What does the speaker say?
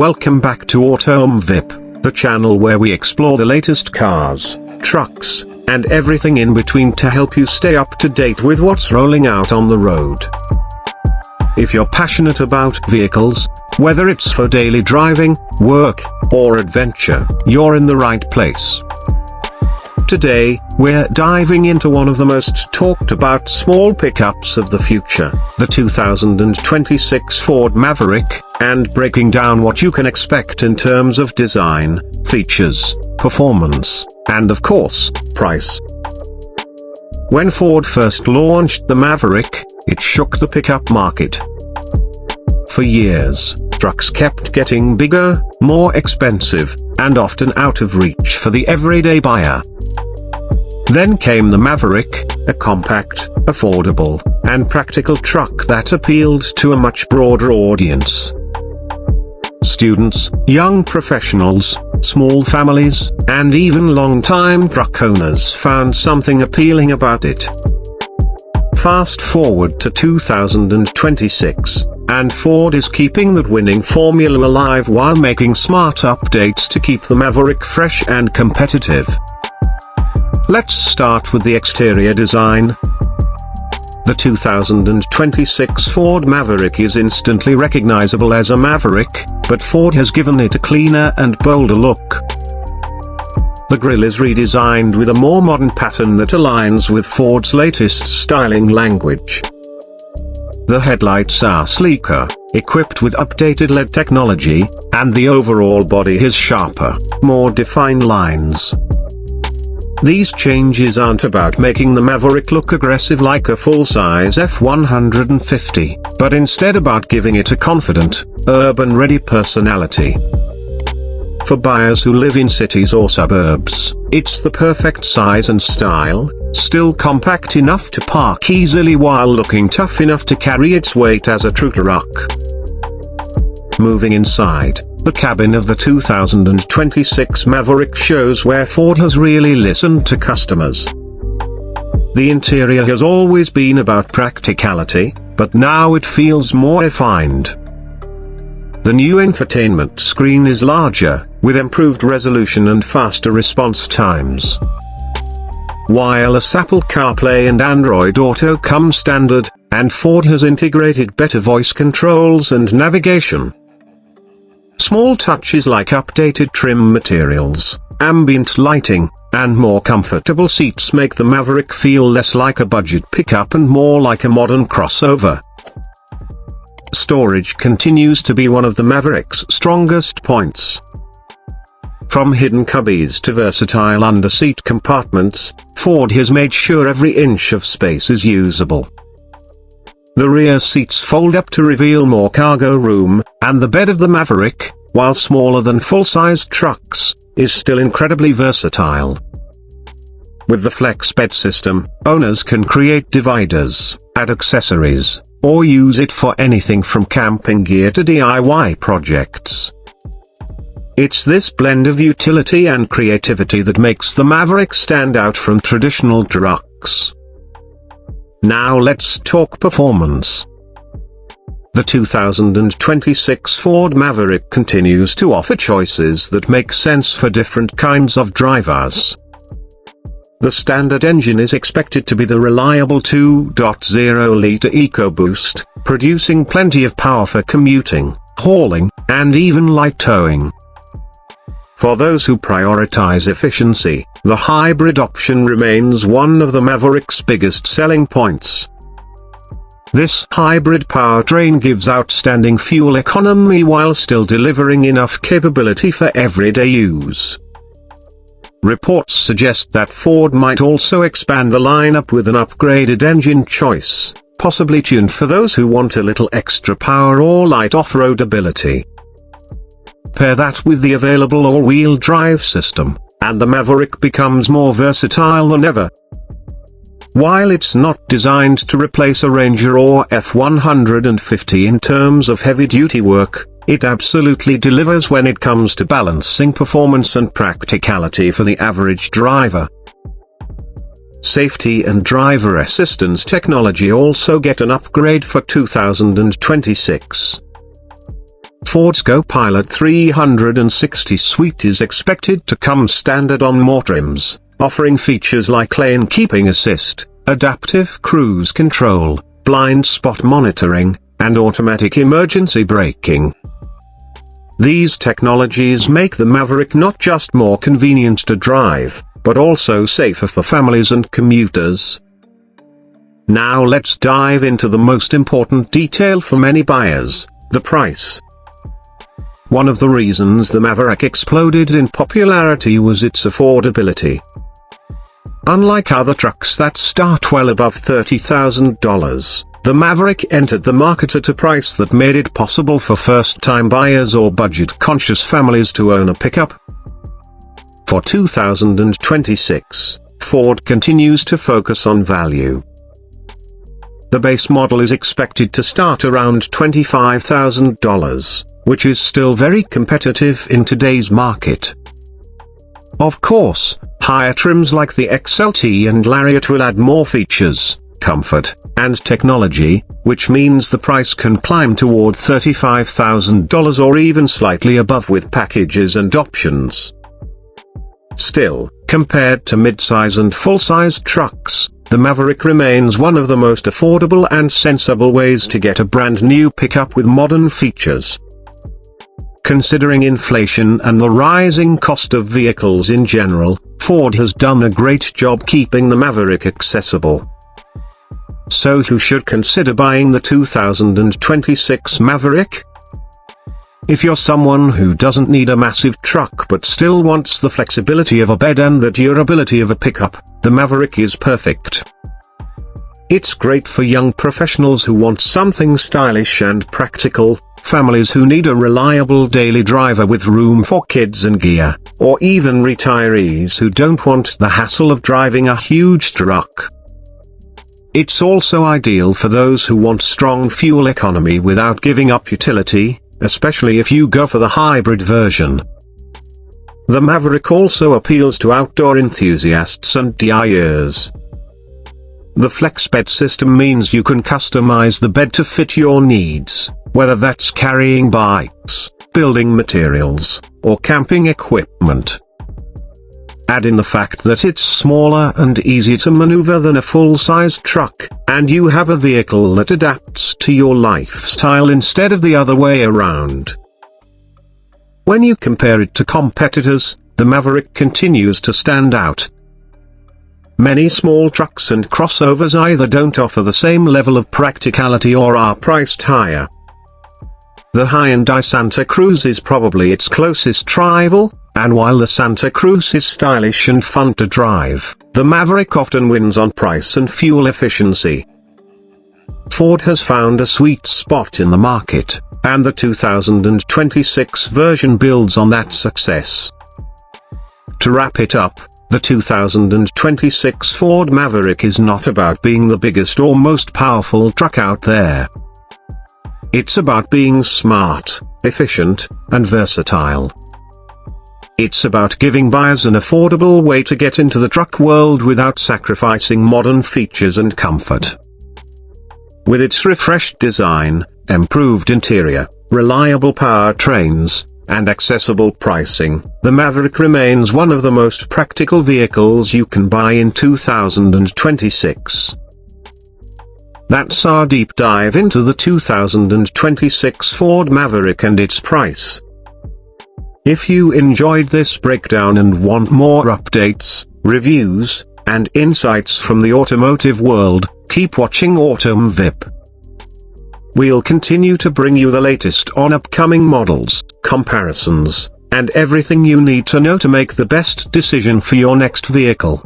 Welcome back to AutoMVip, the channel where we explore the latest cars, trucks, and everything in between to help you stay up to date with what's rolling out on the road. If you're passionate about vehicles, whether it's for daily driving, work, or adventure, you're in the right place. Today, we're diving into one of the most talked about small pickups of the future, the 2026 Ford Maverick, and breaking down what you can expect in terms of design, features, performance, and of course, price. When Ford first launched the Maverick, it shook the pickup market. For years, trucks kept getting bigger, more expensive, and often out of reach for the everyday buyer. Then came the Maverick, a compact, affordable, and practical truck that appealed to a much broader audience. Students, young professionals, small families, and even long-time truck owners found something appealing about it. Fast forward to 2026, and Ford is keeping that winning formula alive while making smart updates to keep the Maverick fresh and competitive. Let's start with the exterior design. The 2026 Ford Maverick is instantly recognizable as a Maverick, but Ford has given it a cleaner and bolder look. The grille is redesigned with a more modern pattern that aligns with Ford's latest styling language. The headlights are sleeker, equipped with updated LED technology, and the overall body has sharper, more defined lines. These changes aren't about making the Maverick look aggressive like a full-size F-150, but instead about giving it a confident, urban-ready personality. For buyers who live in cities or suburbs, it's the perfect size and style, still compact enough to park easily while looking tough enough to carry its weight as a true truck. Moving inside, the cabin of the 2026 Maverick shows where Ford has really listened to customers. The interior has always been about practicality, but now it feels more refined. The new infotainment screen is larger, with improved resolution and faster response times. Wireless Apple CarPlay and Android Auto come standard, and Ford has integrated better voice controls and navigation. Small touches like updated trim materials, ambient lighting, and more comfortable seats make the Maverick feel less like a budget pickup and more like a modern crossover. Storage continues to be one of the Maverick's strongest points. From hidden cubbies to versatile underseat compartments, Ford has made sure every inch of space is usable. The rear seats fold up to reveal more cargo room, and the bed of the Maverick, while smaller than full-size trucks, is still incredibly versatile. With the flex bed system, owners can create dividers, add accessories, or use it for anything from camping gear to DIY projects. It's this blend of utility and creativity that makes the Maverick stand out from traditional trucks. Now let's talk performance. The 2026 Ford Maverick continues to offer choices that make sense for different kinds of drivers. The standard engine is expected to be the reliable 2.0-liter EcoBoost, producing plenty of power for commuting, hauling, and even light towing. For those who prioritize efficiency, the hybrid option remains one of the Maverick's biggest selling points. This hybrid powertrain gives outstanding fuel economy while still delivering enough capability for everyday use. Reports suggest that Ford might also expand the lineup with an upgraded engine choice, possibly tuned for those who want a little extra power or light off-road ability. Pair that with the available all-wheel drive system, and the Maverick becomes more versatile than ever. While it's not designed to replace a Ranger or F-150 in terms of heavy-duty work, it absolutely delivers when it comes to balancing performance and practicality for the average driver. Safety and driver assistance technology also get an upgrade for 2026. Ford's Go-Pilot 360 suite is expected to come standard on more trims, offering features like lane keeping assist, adaptive cruise control, blind spot monitoring, and automatic emergency braking. These technologies make the Maverick not just more convenient to drive, but also safer for families and commuters. Now let's dive into the most important detail for many buyers: the price. One of the reasons the Maverick exploded in popularity was its affordability. Unlike other trucks that start well above $30,000, the Maverick entered the market at a price that made it possible for first-time buyers or budget-conscious families to own a pickup. For 2026, Ford continues to focus on value. The base model is expected to start around $25,000, which is still very competitive in today's market. Of course, higher trims like the XLT and Lariat will add more features, comfort, and technology, which means the price can climb toward $35,000 or even slightly above with packages and options. Still, compared to mid-size and full-size trucks, the Maverick remains one of the most affordable and sensible ways to get a brand new pickup with modern features. Considering inflation and the rising cost of vehicles in general, Ford has done a great job keeping the Maverick accessible. So who should consider buying the 2026 Maverick? If you're someone who doesn't need a massive truck but still wants the flexibility of a bed and the durability of a pickup, the Maverick is perfect. It's great for young professionals who want something stylish and practical, families who need a reliable daily driver with room for kids and gear, or even retirees who don't want the hassle of driving a huge truck. It's also ideal for those who want strong fuel economy without giving up utility, especially if you go for the hybrid version. The Maverick also appeals to outdoor enthusiasts and DIYers. The FlexBed system means you can customize the bed to fit your needs, whether that's carrying bikes, building materials, or camping equipment. Add in the fact that it's smaller and easier to maneuver than a full-size truck, and you have a vehicle that adapts to your lifestyle instead of the other way around. When you compare it to competitors, the Maverick continues to stand out. Many small trucks and crossovers either don't offer the same level of practicality or are priced higher. The Hyundai Santa Cruz is probably its closest rival, and while the Santa Cruz is stylish and fun to drive, the Maverick often wins on price and fuel efficiency. Ford has found a sweet spot in the market, and the 2026 version builds on that success. To wrap it up, the 2026 Ford Maverick is not about being the biggest or most powerful truck out there. It's about being smart, efficient, and versatile. It's about giving buyers an affordable way to get into the truck world without sacrificing modern features and comfort. With its refreshed design, improved interior, reliable powertrains, and accessible pricing, the Maverick remains one of the most practical vehicles you can buy in 2026. That's our deep dive into the 2026 Ford Maverick and its price. If you enjoyed this breakdown and want more updates, reviews, and insights from the automotive world, keep watching Autumn VIP. We'll continue to bring you the latest on upcoming models, comparisons, and everything you need to know to make the best decision for your next vehicle.